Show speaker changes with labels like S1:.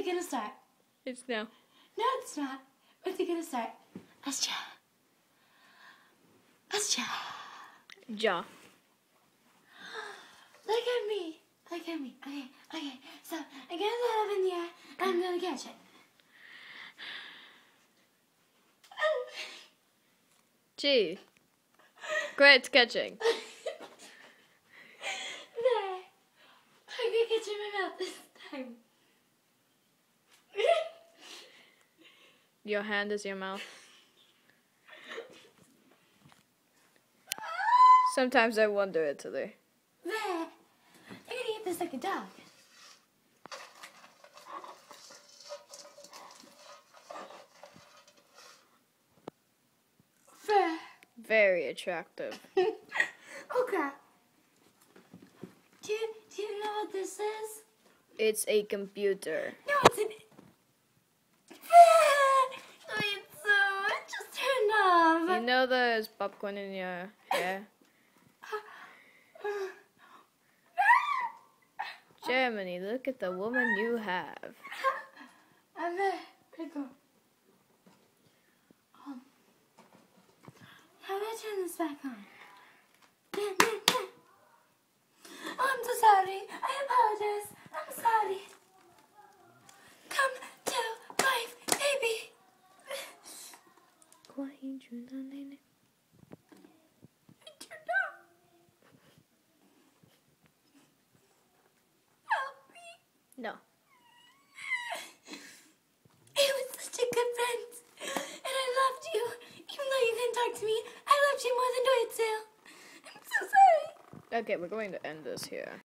S1: it gonna start?
S2: It's now.
S1: No, it's not. When's it gonna start? Ascha. Ascha.
S2: Ja.
S1: Look at me. Look at me. Okay. So I'm gonna throw it up in the air and I'm gonna catch it.
S2: Gee. Great catching.
S1: There. I'm gonna catch it in my mouth this time.
S2: Your hand is your mouth. Sometimes I wonder, Italy.
S1: There. I'm gonna eat this like a dog. There.
S2: Very attractive.
S1: Oh crap. Do you know what this is?
S2: It's a computer.
S1: No, it's an... Wait, so it just turned off.
S2: You know there's popcorn in your hair? Germany, look at the woman you have.
S1: I'm there. Where'd it go? How do I turn this back on? Oh, I'm so sorry. I apologize. I'm sorry. Come to life, baby. I turned off. Help me.
S2: No.
S1: It was such a good friend. And I loved you. Even though you couldn't talk to me, I loved you more than Deutzel. I'm so sorry.
S2: Okay, we're going to end this here.